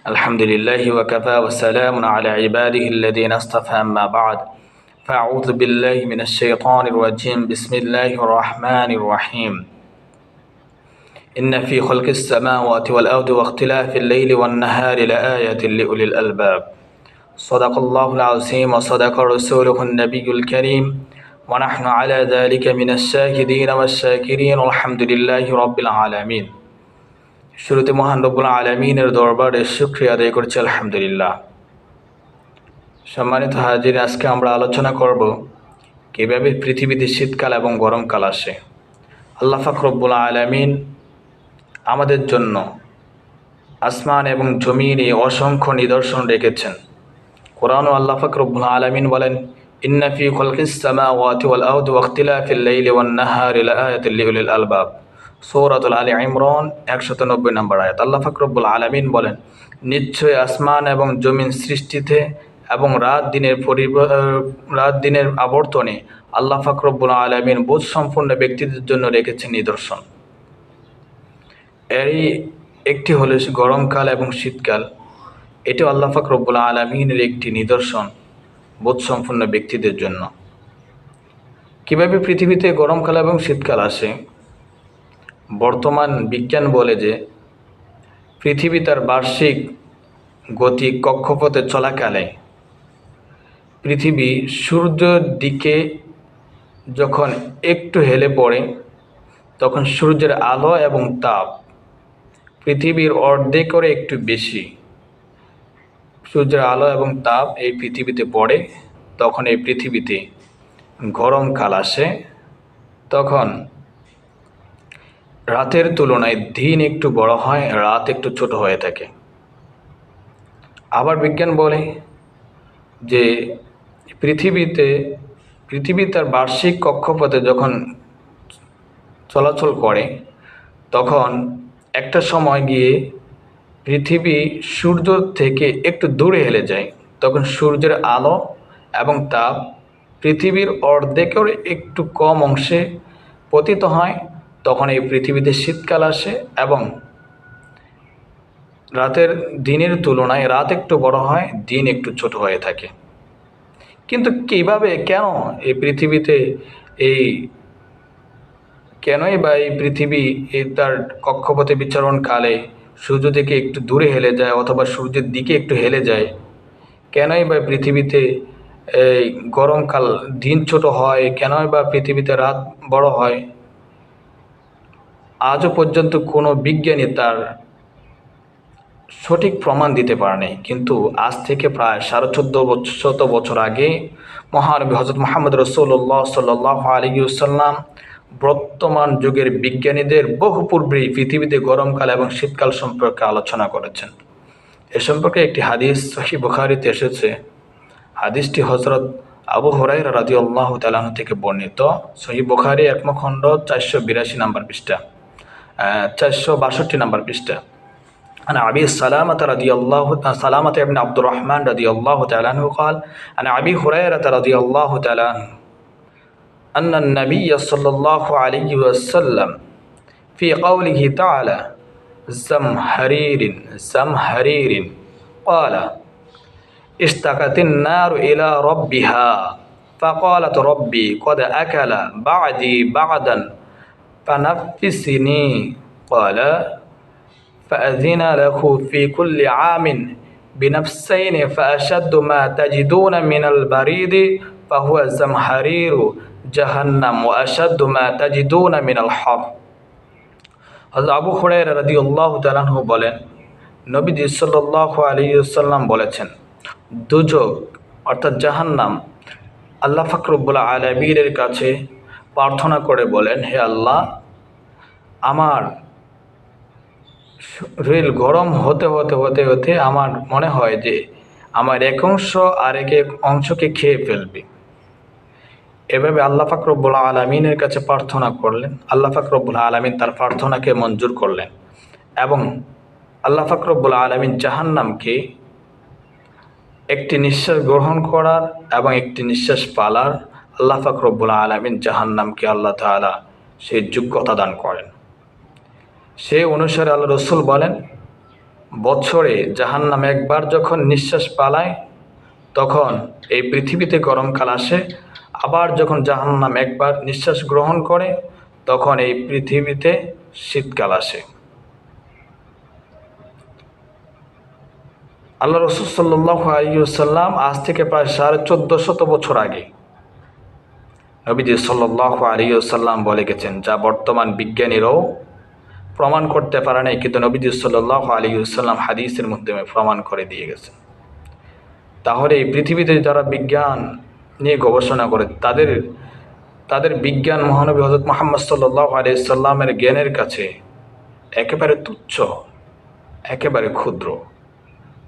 الحمد لله وكفى وسلام على عباده الذين اصطفى أما بعد فأعوذ بالله من الشيطان الرجيم بسم الله الرحمن الرحيم إن في خلق السماوات والأرض واختلاف الليل والنهار لآيات لأولي الألباب صدق الله العظيم وصدق رسوله النبي الكريم ونحن على ذلك من الشاهدين والشاكرين والحمد لله رب العالمين শুরুতে মহান রব্বুল আলামিনের দরবারে শুকরিয়া আদায় করছি আলহামদুলিল্লাহ। সম্মানিত হাজির, আজকে আমরা আলোচনা করব কিভাবে পৃথিবীতে শীতকাল এবং গরমকাল আসে। আল্লাহ পাক রব্বুল আলামিন আমাদের জন্য আসমান এবং জমিনে অসংখ্য নিদর্শন রেখেছেন। কোরআনে আল্লাহ পাক রব্বুল আলামিন বলেন, ইন্না ফি খালকিস সামাওয়াতি ওয়াল আরদি ওয়া ইখতিলাফিল লাইলি ওয়ান নাহারি লাআয়াতিন লিউলিল আলবাব। সূরাতুল আলী ইমরান 190 নম্বর আয়াত। আল্লাহ পাক রব্বুল আলামিন বলেন, নিশ্চয় আসমান এবং জমিন সৃষ্টিতে এবং রাত দিনের আবর্তনে আল্লাহ পাক রব্বুল আলামিন বোধ সম্পন্ন ব্যক্তিদের জন্য রেখেছেন নিদর্শন। এরই একটি হলো গরমকাল এবং শীতকাল। এটাও আল্লাহ পাক রব্বুল আলামিনের একটি নিদর্শন বোধ সম্পন্ন ব্যক্তিদের জন্য। কিভাবে পৃথিবীতে গরমকাল এবং শীতকাল আসে? বর্তমান বিজ্ঞান বলে যে পৃথিবী তার বার্ষিক গতি কক্ষপথে চলাকালে পৃথিবী সূর্যের দিকে যখন একটু হেলে পড়ে, তখন সূর্যের আলো এবং তাপ পৃথিবীর অর্ধেকের একটু বেশি সূর্যের আলো এবং তাপ এই পৃথিবীতে পড়ে, তখন এই পৃথিবীতে গরমকাল আসে। তখন রাতের তুলনায় দিন একটু বড় হয়, রাত একটু ছোট হয়ে থাকে। আবার বিজ্ঞান বলে যে পৃথিবী তার বার্ষিক কক্ষপথে যখন চলাচল করে, তখন একটা সময় গিয়ে পৃথিবী সূর্য থেকে একটু দূরে হেলে যায়। তখন সূর্যের আলো এবং তাপ পৃথিবীর অর্ধেকের একটু কম অংশে পতিত হয়। তখন এই পৃথিবীতে শীতকাল আসে এবং দিনের তুলনায় রাত একটু বড় হয়, দিন একটু ছোট হয়ে থাকে। কিন্তু কিভাবে, কেন এই পৃথিবীতে কেনই বা এই পৃথিবী তার কক্ষপথে বিচরণকালে সূর্য থেকে একটু দূরে হেলে যায় অথবা সূর্যের দিকে একটু হেলে যায়? কেনই বা পৃথিবীতে এই গরমকাল দিন ছোট হয়? কেনই বা পৃথিবীতে রাত বড় হয়? আজও পর্যন্ত কোনো বিজ্ঞানী তার সঠিক প্রমাণ দিতে পারেনি। কিন্তু আজ থেকে প্রায় 1450 বছর আগে মহানবী হযরত মুহাম্মদ রাসূলুল্লাহ সাল্লাল্লাহু আলাইহি ওয়াসাল্লাম বর্তমান যুগের বিজ্ঞানীদের বহু পূর্বেই পৃথিবীতে গরমকাল এবং শীতকাল সম্পর্কে আলোচনা করেছেন। এ সম্পর্কে একটি হাদিস সহিহ বুখারীতে এসেছে। হাদিসটি হযরত আবু হুরায়রা রাদিয়াল্লাহু তাআলা আনহু থেকে বর্ণিত। সহিহ বুখারী 1 খণ্ড 482 নম্বর পৃষ্ঠা, 462 নম্বর পৃষ্ঠা। عن أبي سلامة بن عبد الرحمن رضي الله تعالى عنه قال عن أبي هريرة رضي الله تعالى عنه أن النبي صلى الله عليه وسلم في قوله تعالى زمهرير قال اشتكت النار إلى ربها فقالت ربي قد أكل بعدي بعدا فنفسني قال فأذن له في كل عام بنفسين فأشد ما تجدون من البريد فهو زمهرير جهنم وأشد ما تجدون من الحر। হযরত আবু হুরায়রা রাদিয়াল্লাহু তাআলা আনহু বলেন, নবীজি সাল্লাল্লাহু আলাইহি ওয়াসাল্লাম বলেছেন, দুজক অর্থাৎ জাহান্নাম আল্লাহ পাক রব্বুল আলামিনের কাছে প্রার্থনা করে বলেন, হে আল্লাহ, আমার শরীর গরম হতে হতে হতে হতে আমার মনে হয় যে আমার এক অংশ আরেক অংশকে খেয়ে ফেলবে। এভাবে আল্লাহ পাক রব্বুল আলামিনের কাছে প্রার্থনা করলেন। আল্লাহ পাক রব্বুল আলামিন তার প্রার্থনাকে মঞ্জুর করলেন এবং আল্লাহ পাক রব্বুল আলামিন জাহান্নামকে একটি নিঃশ্বাস গ্রহণ করার এবং একটি নিঃশ্বাস পালার আল্লাহ পাক রব্বুল আলামিন জাহান্নামকে আল্লাহ তাআলা সেই যোগ্যতা দান করেন। সেই অনুসারে আল্লাহ রসুল বলেন, বছরে জাহান্নাম একবার যখন নিঃশ্বাস পালায় তখন এই পৃথিবীতে গরমকাল আসে, আবার যখন জাহান্নাম একবার নিঃশ্বাস গ্রহণ করে তখন এই পৃথিবীতে শীতকাল আসে। আল্লাহ রাসূল সাল্লাল্লাহু আলাইহি ওয়াসাল্লাম আজ থেকে প্রায় 1450 বছর আগে নবীজি সাল্লাল্লাহু আলাইহি ওয়াসাল্লাম বলে গেছেন, যা বর্তমান বিজ্ঞানীরাও প্রমাণ করতে পারে নাই, কিন্তু নবীজি সাল্লাল্লাহু আলাইহি ওয়াসাল্লাম হাদিসের মাধ্যমে প্রমাণ করে দিয়ে গেছেন। তাহলে এই পৃথিবীতে যারা বিজ্ঞান নিয়ে গবেষণা করে তাদের বিজ্ঞান মহানবী হযরত মুহাম্মদ সাল্লাল্লাহু আলাইহি ওয়াসাল্লামের জ্ঞানের কাছে একেবারে তুচ্ছ, একেবারে ক্ষুদ্র।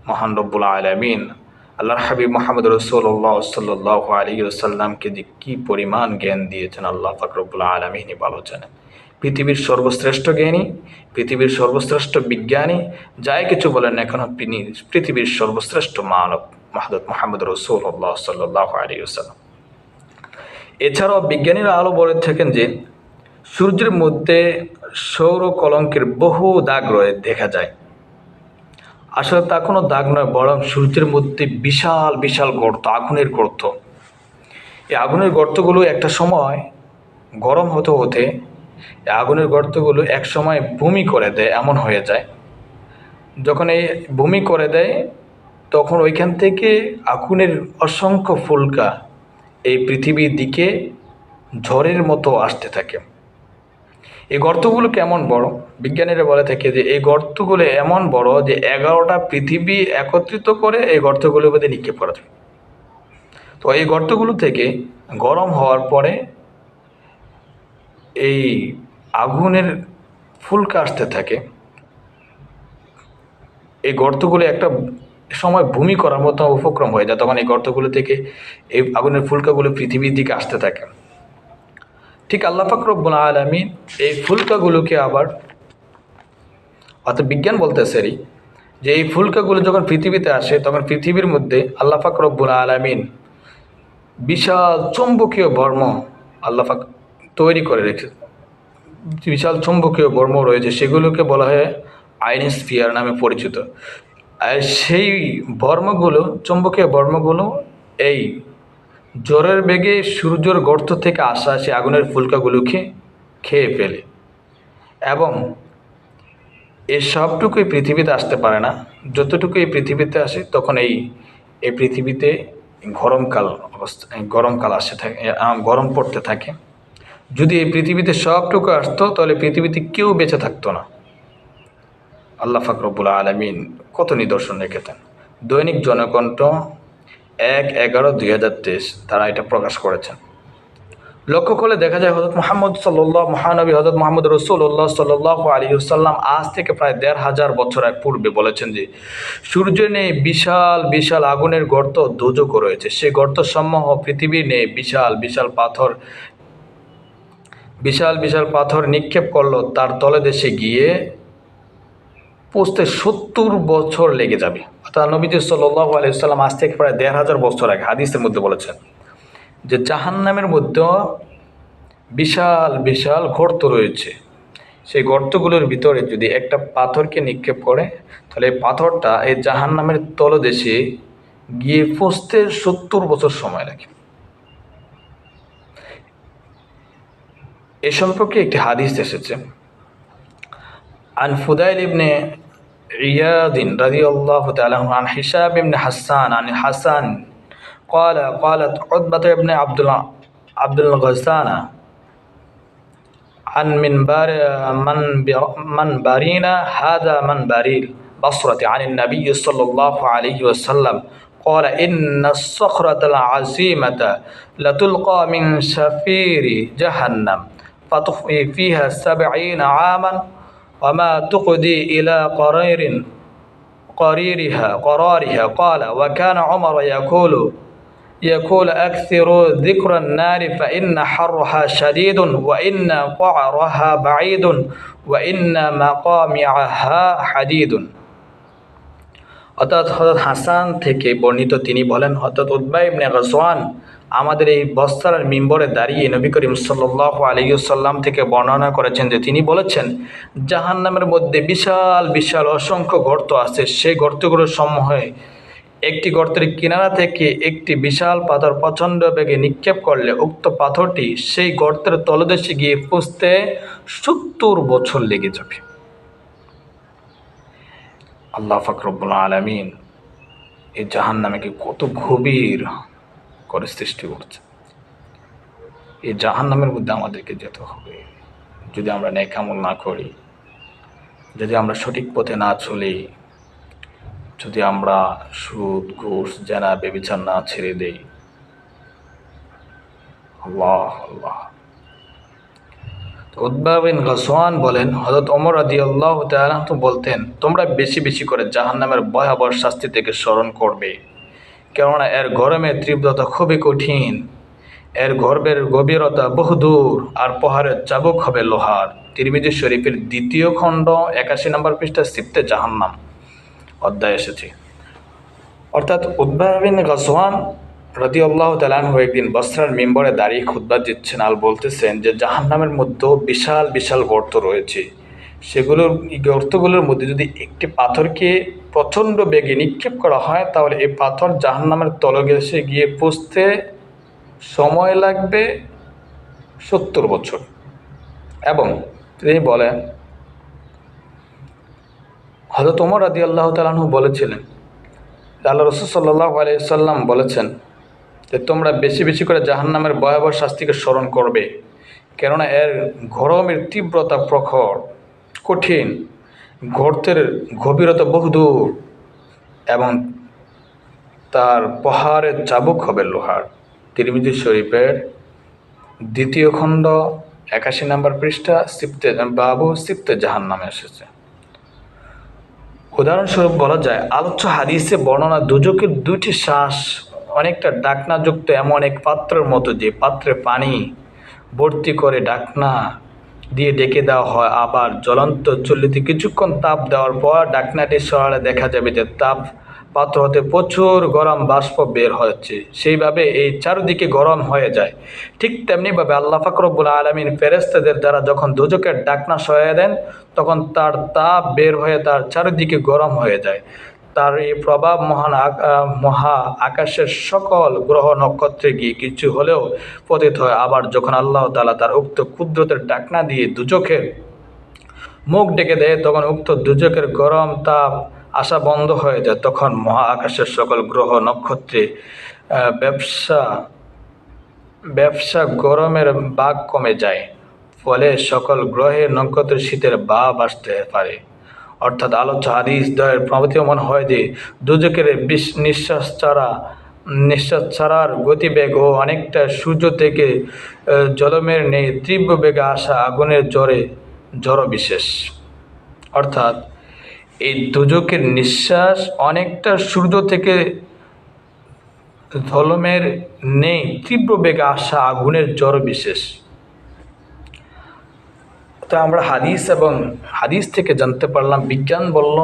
মহান রব্বুল আলামিন আল্লাহর হাবিব মুহাম্মদ রাসূলুল্লাহ সাল্লাল্লাহু আলাইহি ওয়াসাল্লামকে যে কি পরিমাণ জ্ঞান দিয়েছেন আল্লাহ পাক রব্বুল আলামিনই ভালো জানেন। পৃথিবীর সর্বশ্রেষ্ঠ জ্ঞানী, পৃথিবীর সর্বশ্রেষ্ঠ বিজ্ঞানী, যাই কিছু বলেন না কেন, তিনি পৃথিবীর সর্বশ্রেষ্ঠ মানব হযরত মুহাম্মদ রাসূলুল্লাহ সাল্লাল্লাহু আলাইহি ওয়াসাল্লাম। এছাড়াও বিজ্ঞানীরা আরও বলে থাকেন যে সূর্যের মধ্যে সৌর কলঙ্কের বহু দাগ দেখা যায়। আসলে তা কোনো দাগ নয়, বরং সূর্যের মধ্যে বিশাল বিশাল গর্ত, আগুনের গর্ত। এই আগুনের গর্তগুলো একটা সময় গরম হতে হতে এই আগুনের গর্তগুলো এক সময় ভূমি করে দেয়, এমন হয়ে যায়। যখন এই ভূমি করে দেয় তখন ওইখান থেকে আগুনের অসংখ্য ফুলকা এই পৃথিবীর দিকে ঝড়ের মতো আসতে থাকে। এই গর্তগুলো কেমন বড়, বিজ্ঞানীরা বলে থাকে যে এই গর্তগুলো এমন বড় যে 11টা পৃথিবী একত্রিত করে এই গর্তগুলোর মধ্যে নিক্ষেপ করা যায়। তো এই গর্তগুলো থেকে গরম হওয়ার পরে এই আগুনের ফুলকা আসতে থাকে। এই গর্তগুলো একটা সময় ভূমি করার মতো উপক্রম হয়ে যায়, তখন এই গর্তগুলো থেকে এই আগুনের ফুলকাগুলো পৃথিবীর দিকে আসতে থাকে। ঠিক আল্লাহ পাক রব্বুল আলামিন এই ফুলকাগুলোকে আবার, অর্থাৎ বিজ্ঞান বলতেছেরই যে এই ফুলকাগুলো যখন পৃথিবীতে আসে তখন পৃথিবীর মধ্যে আল্লাহ পাক রব্বুল আলামিন বিশাল চৌম্বকীয় বর্ম আল্লাহ পাক তৈরি করে রেখেছে। বিশাল চৌম্বকীয় বর্ম রয়েছে, সেগুলোকে বলা হয় আয়নোস্ফিয়ার নামে পরিচিত। আর সেই বর্মগুলো, চৌম্বকীয় বর্মগুলো এই জ্বরের বেগে সূর্যের গর্ত থেকে আসা সে আগুনের ফুলকাগুলোকে খেয়ে ফেলে, এবং এই সবটুকুই পৃথিবীতে আসতে পারে না। যতটুকু এই পৃথিবীতে আসে তখন এই পৃথিবীতে গরমকাল আসে থাকে, গরম পড়তে থাকে। যদি এই পৃথিবীতে সবটুকু আসতো তাহলে পৃথিবীতে কেউ বেঁচে থাকতো না। আল্লাহ পাক রব্বুল আলামিন কত নিদর্শন রেখেছেন। দৈনিক জনকণ্ঠ 1/11/2023 তারা এটা প্রকাশ করেছেন। লক্ষ্য করলে দেখা যায় মহানবী হযরত মুহাম্মদ রাসূলুল্লাহ সাল্লাল্লাহু আলাইহি ওয়াসাল্লাম আজ থেকে প্রায় 1500 বছর পূর্বে বলেছেন যে সূর্যের নেই বিশাল বিশাল আগুনের গর্ত দোজখ রয়েছে। সেই গর্ত সমূহ পৃথিবীর নেই বিশাল বিশাল পাথর নিক্ষেপ করলো, তার তলদেশে গিয়ে পৌঁছতে 70 বছর লেগে যাবে। অর্থাৎ নবীজি সাল্লাল্লাহু আলাইহি ওয়াসাল্লাম আজ থেকে প্রায় 1500 বছর আগে হাদিসের মধ্যে বলেছেন যে জাহান্নামের মধ্যে বিশাল বিশাল গর্ত রয়েছে। সেই গর্তগুলোর ভিতরে যদি একটা পাথরকে নিক্ষেপ করে তাহলে এই পাথরটা এই জাহান্নামের তলদেশে গিয়ে পৌঁছতে 70 বছর সময় লাগে। এ সম্পর্কে একটি হাদিস এসেছে, عن فضيل بن عياض رضي الله تعالى عنه عن هشام بن حسان عن الحسن قالت عتبة بن عبد الغسانة عن منبرنا هذا منبري البصرة عن النبي صلى الله عليه وسلم قال إن الصخرة العظيمة لتلقى من شفير جهنم فتخفي فيها 70 عاما وما تقضي إلى قرارها قال وكان عمر يقول أكثر ذكر النار فإن حرها شديد وإن قعرها بعيد وإن مقامعها حديد। অর্থাৎ হযরত হাসান থেকে বর্ণিত, তিনি বলেন হযরত উতবা ইবনে গাজওয়ান আমাদের এই বস্তার মিম্বরে দাঁড়িয়ে নবী করিম সাল্লাল্লাহু আলাইহি ওয়াসাল্লাম থেকে বর্ণনা করেছেন যে তিনি বলেছেন, জাহান্নামের মধ্যে বিশাল বিশাল অসংখ্য গর্ত আছে। সেই গর্তগুলোর সমূহে একটি গর্তের কিনারা থেকে একটি বিশাল পাথর প্রচণ্ড বেগে নিক্ষেপ করলে উক্ত পাথরটি সেই গর্তের তলদেশে গিয়ে পৌঁছতে ৭০ বছর লেগে যাবে। আল্লাহ পাক রব্বুল আলামিন এই জাহান্নামকে কত গভীর করে সৃষ্টি করছে। এই জাহান্নামের মধ্যে আমাদেরকে যেতে হবে যদি আমরা নেক আমল না করি, যদি আমরা সঠিক পথে না চলি, যদি আমরা সুদ ঘুষ জেনা ব্যভিচার না ছেড়ে দেই। আল্লাহ আল্লাহ। উতবা বিন গাজওয়ান বলেন, হযরত ওমর রাদিয়াল্লাহু তাআলা বলতেন, তোমরা বেশি বেশি করে জাহান্নামের ভয়াবহ শাস্তি থেকে স্মরণ করবে, কেননা এর গরমের তীব্রতা খুবই কঠিন, এর গর্বের গভীরতা বহুদূর, আর প্রহারের চাবুক হবে লোহার। তিরমিজি শরীফের ২য় খণ্ড ৮১ নম্বর পৃষ্ঠা সিফতে জাহান্নাম অধ্যায় এসেছে। অর্থাৎ উতবা বিন গাজওয়ান রাদিয়াল্লাহু তাআলা আনহু একদিন বসরার মিম্বরে দাঁড়িয়ে খুতবা দিচ্ছেন আর বলতেছেন যে জাহান্নামের মধ্যেও বিশাল বিশাল গর্ত রয়েছে। সেগুলোর গর্তগুলোর মধ্যে যদি একটি পাথরকে প্রচণ্ড বেগে নিক্ষেপ করা হয়, তাহলে এই পাথর জাহান্নামের তলদেশে গিয়ে পৌঁছতে সময় লাগবে ৭০ বছর। এবং তিনি বলেন, হযরত ওমর রাদিয়াল্লাহু তাআলা আনহু বলেছিলেন, আল্লাহ রাসূল সাল্লাল্লাহু আলাইহি ওয়াসাল্লাম বলেছেন যে তোমরা বেশি বেশি করে জাহান্নামের ভয়াবহ শাস্তিকে স্মরণ করবে, কেননা এর গরমের তীব্রতা প্রখর, কঠিন, গর্তের গভীরতা বহুদূর এবং তার প্রহারের চাবুক হবে লোহার। তিরমিজি শরীফের ২য় খণ্ড ৮১ নম্বর পৃষ্ঠা সিফতে বাবু সিফতে জাহান্নামে এসেছে। উদাহরণস্বরূপ বলা যায়, আলোচ্য হাদিসে বর্ণনা দুজকের দুইটি শ্বাস অনেকটা ডাকনাযুক্ত এমন এক পাত্রের মতো, যে পাত্রে পানি ভর্তি করে ডাকনা দিয়ে ডেকে দেওয়া হয়, আবার জ্বলন্ত চুল্লিতে কিছুক্ষণ তাপ দেওয়ার পর ডাকনাটি সরালে দেখা যাবে যে তাপ পাত্র হতে প্রচুর গরম বাষ্প বের হচ্ছে, সেইভাবে এই চারদিকে গরম হয়ে যায়। ঠিক তেমনিভাবে আল্লাহ পাক রব্বুল আলামিন ফেরেশতাদের দ্বারা যখন দোজকের ডাকনা সরিয়ে দেন, তখন তার তাপ বের হয়ে তার চারিদিকে গরম হয়ে যায়। তার এই প্রভাব মহা আকাশের সকল গ্রহ নক্ষত্রে গিয়ে কিছু হলেও পতিত হয়। আবার যখন আল্লাহ তাআলা তার উক্ত কুদরতের ডাকনা দিয়ে দুজকের মুখ ডেকে দেয়, তখন উক্ত দুজকের গরম তাপ আসা বন্ধ হয়ে যায়। তখন মহা আকাশের সকল গ্রহ নক্ষত্রে ব্যবসা গরমের বাগ কমে যায়, ফলে সকল গ্রহের নক্ষত্রের শীতের ভাব আসতে পারে। অর্থাৎ আলোচ্য হাদিস দ্বয়ের প্রতীয়মান হয় যে দুজকের নিঃশ্বাস ছাড়ার গতিবেগ ও অনেকটা সূর্য থেকে জলমের নেই তীব্র বেগে আসা আগুনের জড় বিশেষ। অর্থাৎ এই দুজকের নিঃশ্বাস অনেকটা সূর্য থেকে ঝলমের নেই তীব্র বেগে আসা আগুনের জড় বিশেষ। তো আমরা হাদিস থেকে জানতে পারলাম, বিজ্ঞান বলল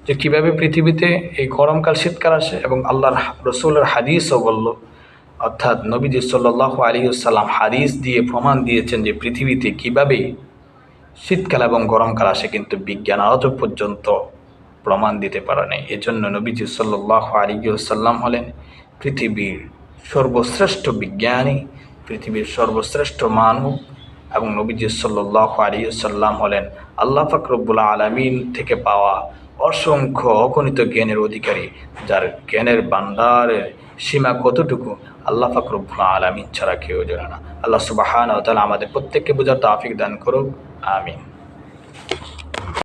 যে কীভাবে পৃথিবীতে এই গরমকাল শীতকাল আসে, এবং আল্লাহর রসুলের হাদিসও বলল, অর্থাৎ নবীজি সাল্লাল্লাহু আলাইহি ওয়াসাল্লাম হাদিস দিয়ে প্রমাণ দিয়েছেন যে পৃথিবীতে কীভাবে শীতকাল এবং গরমকাল আসে, কিন্তু বিজ্ঞান আজও পর্যন্ত প্রমাণ দিতে পারে নাই। এজন্য নবীজি সাল্লাল্লাহু আলাইহি ওয়াসাল্লাম হলেন পৃথিবীর সর্বশ্রেষ্ঠ বিজ্ঞানী, পৃথিবীর সর্বশ্রেষ্ঠ মানব, এবং নবীজি সাল্লাল্লাহু আলাইহি ওয়াসাল্লাম হলেন আল্লাহ পাক রব্বুল আলামিন থেকে পাওয়া অসংখ্য অগণিত জ্ঞানের অধিকারী, যার জ্ঞানের ভান্ডারের সীমা কতটুকু আল্লাহ পাক রব্বুল আলামিন ছাড়া কেউ জানে না। আল্লাহ সুবহানাহু ওয়া তাআলা আমাদের প্রত্যেককে বোঝার তৌফিক দান করুক, আমিন।